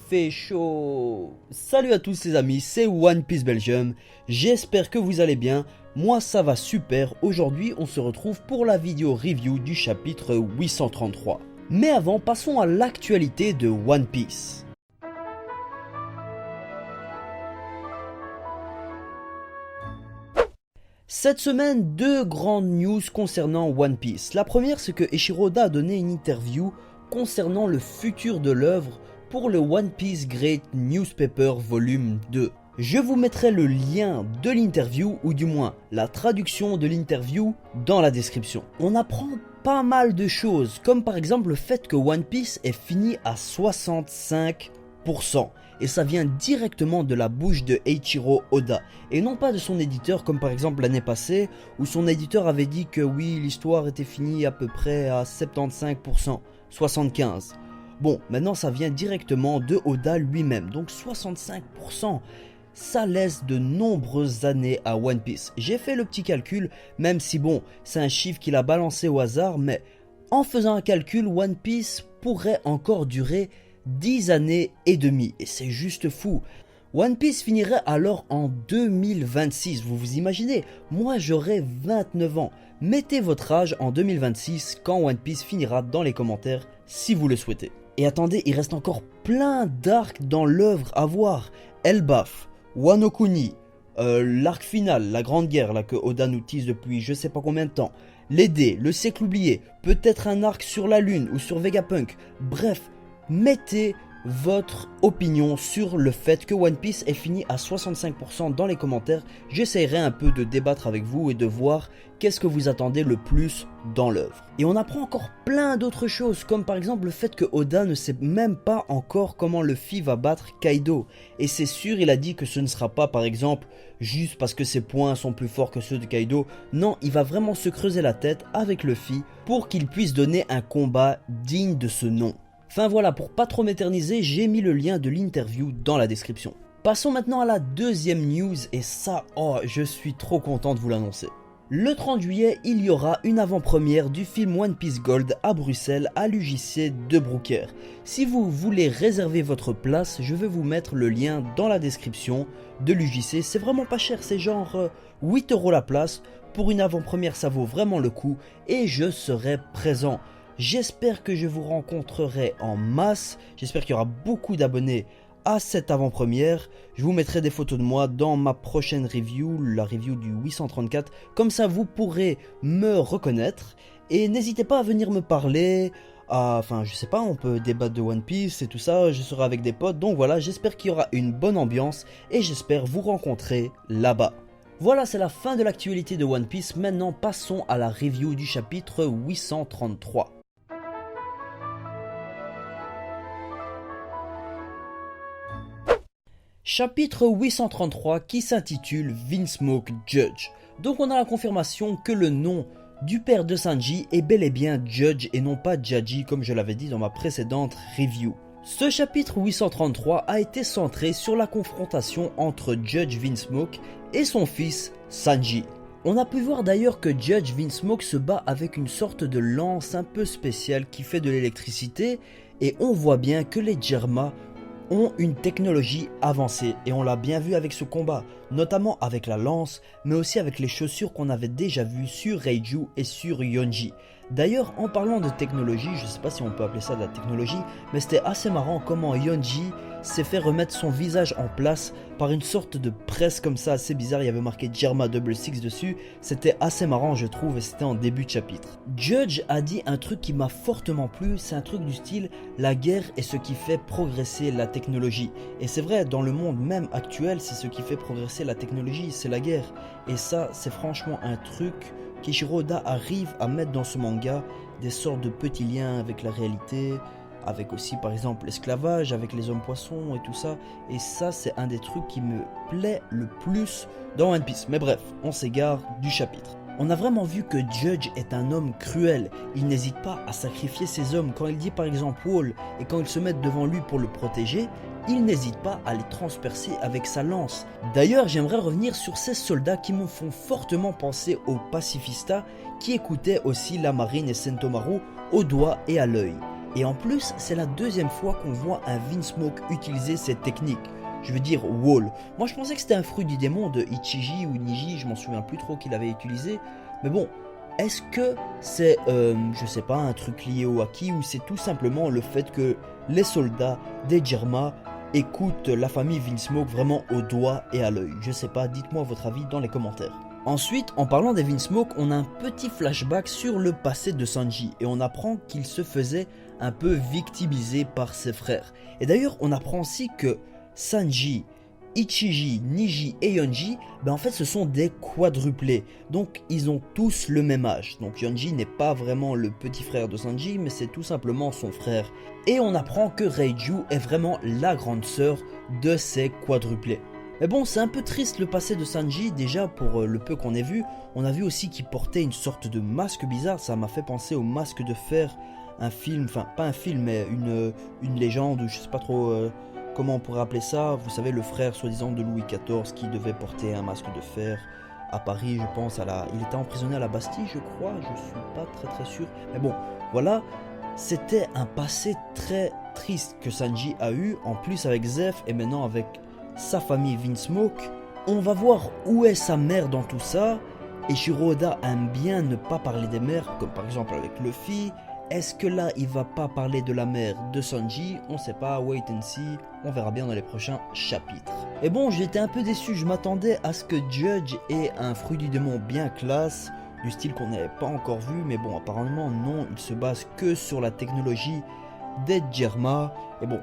fait chaud. Salut à tous les amis, c'est One Piece Belgium. J'espère que vous allez bien. Moi ça va super. Aujourd'hui on se retrouve pour la vidéo review du chapitre 833. Mais avant, passons à l'actualité de One Piece. Cette semaine, deux grandes news concernant One Piece. La première, c'est que Eiichiro Oda a donné une interview concernant le futur de l'œuvre pour le One Piece Great Newspaper Volume 2. Je vous mettrai le lien de l'interview, ou du moins la traduction de l'interview, dans la description. On apprend pas mal de choses, comme par exemple le fait que One Piece est fini à 65%. Et ça vient directement de la bouche de Eiichiro Oda, et non pas de son éditeur comme par exemple l'année passée, où son éditeur avait dit que oui, l'histoire était finie à peu près à 75%, 75%. Bon, maintenant ça vient directement de Oda lui-même, donc 65%. Ça laisse de nombreuses années à One Piece. J'ai fait le petit calcul, même si bon, c'est un chiffre qu'il a balancé au hasard, mais en faisant un calcul, One Piece pourrait encore durer 10 années et demie, et c'est juste fou. One Piece finirait alors en 2026, vous vous imaginez? Moi j'aurai 29 ans. Mettez votre âge en 2026 quand One Piece finira dans les commentaires si vous le souhaitez. Et attendez, il reste encore plein d'arcs dans l'œuvre à voir. Elbaf, Wano Kuni, l'arc final, la grande guerre là que Oda nous tease depuis je sais pas combien de temps, les dés, le siècle oublié, peut-être un arc sur la lune ou sur Vegapunk, bref. Mettez votre opinion sur le fait que One Piece est fini à 65% dans les commentaires. J'essaierai un peu de débattre avec vous et de voir qu'est-ce que vous attendez le plus dans l'œuvre. Et on apprend encore plein d'autres choses, comme par exemple le fait que Oda ne sait même pas encore comment Luffy va battre Kaido. Et c'est sûr, il a dit que ce ne sera pas par exemple juste parce que ses poings sont plus forts que ceux de Kaido. Non, il va vraiment se creuser la tête avec Luffy pour qu'il puisse donner un combat digne de ce nom. Enfin voilà, pour pas trop m'éterniser, j'ai mis le lien de l'interview dans la description. Passons maintenant à la deuxième news, et ça, oh, je suis trop content de vous l'annoncer. Le 30 juillet, il y aura une avant-première du film One Piece Gold à Bruxelles, à l'UJC de Brooker. Si vous voulez réserver votre place, je vais vous mettre le lien dans la description de l'UJC. C'est vraiment pas cher, c'est genre 8 € la place. Pour une avant-première, ça vaut vraiment le coup, et je serai présent. J'espère que je vous rencontrerai en masse, j'espère qu'il y aura beaucoup d'abonnés à cette avant-première. Je vous mettrai des photos de moi dans ma prochaine review, la review du 834, comme ça vous pourrez me reconnaître. Et n'hésitez pas à venir me parler, enfin je sais pas, on peut débattre de One Piece et tout ça, je serai avec des potes. Donc voilà, j'espère qu'il y aura une bonne ambiance et j'espère vous rencontrer là-bas. Voilà, c'est la fin de l'actualité de One Piece, maintenant passons à la review du chapitre 833. Chapitre 833 qui s'intitule Vinsmoke Judge. Donc on a la confirmation que le nom du père de Sanji est bel et bien Judge et non pas Jaji comme je l'avais dit dans ma précédente review. Ce chapitre 833 a été centré sur la confrontation entre Judge Vinsmoke et son fils Sanji. On a pu voir d'ailleurs que Judge Vinsmoke se bat avec une sorte de lance un peu spéciale qui fait de l'électricité et on voit bien que les Germa ont une technologie avancée et on l'a bien vu avec ce combat, notamment avec la lance, mais aussi avec les chaussures qu'on avait déjà vues sur Reiju et sur Yonji. D'ailleurs, en parlant de technologie, je sais pas si on peut appeler ça de la technologie, mais c'était assez marrant comment Yonji s'est fait remettre son visage en place par une sorte de presse comme ça assez bizarre, il y avait marqué Germa 66 dessus, c'était assez marrant je trouve et c'était en début de chapitre. Judge a dit un truc qui m'a fortement plu, c'est un truc du style la guerre est ce qui fait progresser la technologie. Et c'est vrai, dans le monde même actuel, c'est ce qui fait progresser la technologie, c'est la guerre. Et ça, c'est franchement un truc qu'Eiichiro Oda arrive à mettre dans ce manga, des sortes de petits liens avec la réalité, avec aussi par exemple l'esclavage, avec les hommes poissons et tout ça. Et ça c'est un des trucs qui me plaît le plus dans One Piece. Mais bref, on s'égare du chapitre. On a vraiment vu que Judge est un homme cruel, il n'hésite pas à sacrifier ses hommes. Quand il dit par exemple Wall et quand ils se mettent devant lui pour le protéger, il n'hésite pas à les transpercer avec sa lance. D'ailleurs, j'aimerais revenir sur ces soldats qui me font fortement penser aux pacifistas qui écoutaient aussi la marine et Sentomaru au doigt et à l'œil. Et en plus, c'est la deuxième fois qu'on voit un Vinsmoke utiliser cette technique. Je veux dire wall. Moi je pensais que c'était un fruit du démon de Ichiji ou Niji, je m'en souviens plus trop qu'il avait utilisé. Mais bon, est-ce que c'est, je sais pas, un truc lié au Haki ou c'est tout simplement le fait que les soldats des Jirma écoutent la famille Vinsmoke vraiment au doigt et à l'œil? Je sais pas, dites-moi votre avis dans les commentaires. Ensuite, en parlant des Vinsmoke, on a un petit flashback sur le passé de Sanji et on apprend qu'il se faisait un peu victimiser par ses frères. Et d'ailleurs, on apprend aussi que Sanji, Ichiji, Niji et Yonji, en fait ce sont des quadruplés, donc ils ont tous le même âge. Donc Yonji n'est pas vraiment le petit frère de Sanji, mais c'est tout simplement son frère. Et on apprend que Reiju est vraiment la grande sœur de ces quadruplés. Mais bon, c'est un peu triste le passé de Sanji, déjà pour le peu qu'on ait vu. On a vu aussi qu'il portait une sorte de masque bizarre, ça m'a fait penser au masque de fer, un film, enfin pas un film mais une légende, ou je sais pas trop comment on pourrait appeler ça. Vous savez, le frère soi-disant de Louis XIV qui devait porter un masque de fer à Paris, je pense, il était emprisonné à la Bastille, je crois, je suis pas très sûr. Mais bon, voilà, c'était un passé très triste que Sanji a eu, en plus avec Zeff et maintenant avec sa famille Vinsmoke. On va voir où est sa mère dans tout ça. Et Eiichiro Oda aime bien ne pas parler des mères, comme par exemple avec Luffy. Est-ce que là il va pas parler de la mère de Sanji? On sait pas, wait and see, on verra bien dans les prochains chapitres. Et bon, j'étais un peu déçu, je m'attendais à ce que Judge ait un fruit du démon bien classe, du style qu'on n'avait pas encore vu, mais bon, apparemment non, il se base que sur la technologie des Jirma. Et bon,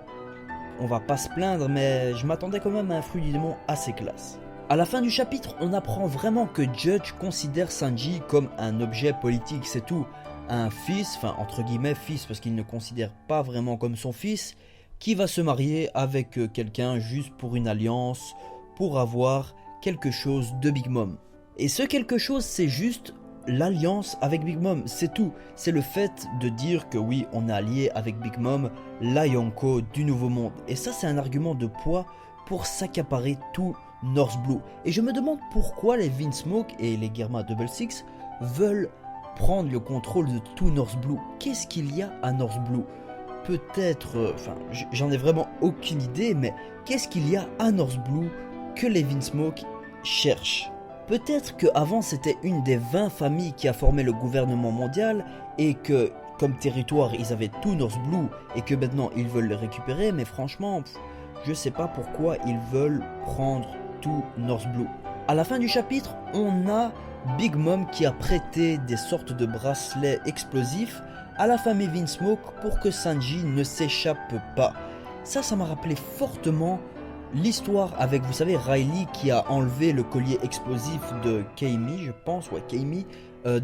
on va pas se plaindre, mais je m'attendais quand même à un fruit du démon assez classe. À la fin du chapitre, on apprend vraiment que Judge considère Sanji comme un objet politique, c'est tout. Un fils, enfin entre guillemets fils parce qu'il ne considère pas vraiment comme son fils, qui va se marier avec quelqu'un juste pour une alliance, pour avoir quelque chose de Big Mom. Et ce quelque chose, c'est juste l'alliance avec Big Mom, c'est tout. C'est le fait de dire que oui, on est allié avec Big Mom, la Yonko du Nouveau Monde. Et ça, c'est un argument de poids pour s'accaparer tout North Blue. Et je me demande pourquoi les Vinsmoke et les Germa Double Six veulent prendre le contrôle de tout North Blue. Qu'est-ce qu'il y a à North Blue? Peut-être, j'en ai vraiment aucune idée, mais qu'est-ce qu'il y a à North Blue que les Vinsmoke cherchent? Peut-être qu'avant c'était une des 20 familles qui a formé le gouvernement mondial et que comme territoire ils avaient tout North Blue et que maintenant ils veulent le récupérer, mais franchement je sais pas pourquoi ils veulent prendre tout North Blue. À la fin du chapitre, on a Big Mom qui a prêté des sortes de bracelets explosifs à la famille Vinsmoke pour que Sanji ne s'échappe pas. Ça m'a rappelé fortement l'histoire avec, vous savez, Riley qui a enlevé le collier explosif de Keimi, je pense, ouais, Keimi,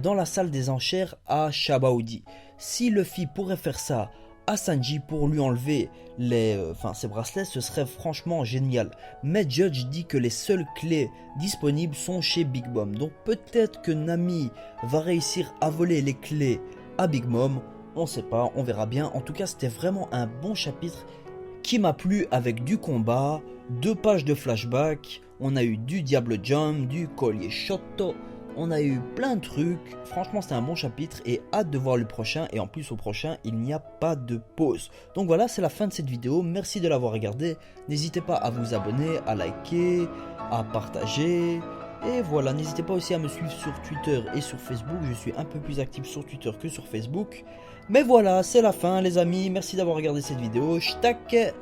dans la salle des enchères à Shabaudi. Si Luffy pourrait faire ça à Sanji pour lui enlever ses bracelets, ce serait franchement génial. Mais Judge dit que les seules clés disponibles sont chez Big Mom. Donc peut-être que Nami va réussir à voler les clés à Big Mom. On sait pas, on verra bien. En tout cas, c'était vraiment un bon chapitre qui m'a plu avec du combat, 2 pages de flashback, on a eu du Diable Jump, du collier Shoto, on a eu plein de trucs. Franchement, c'était un bon chapitre et hâte de voir le prochain. Et en plus, au prochain, il n'y a pas de pause. Donc voilà, c'est la fin de cette vidéo. Merci de l'avoir regardé. N'hésitez pas à vous abonner, à liker, à partager. Et voilà, n'hésitez pas aussi à me suivre sur Twitter et sur Facebook. Je suis un peu plus actif sur Twitter que sur Facebook. Mais voilà, c'est la fin les amis. Merci d'avoir regardé cette vidéo. Shtak!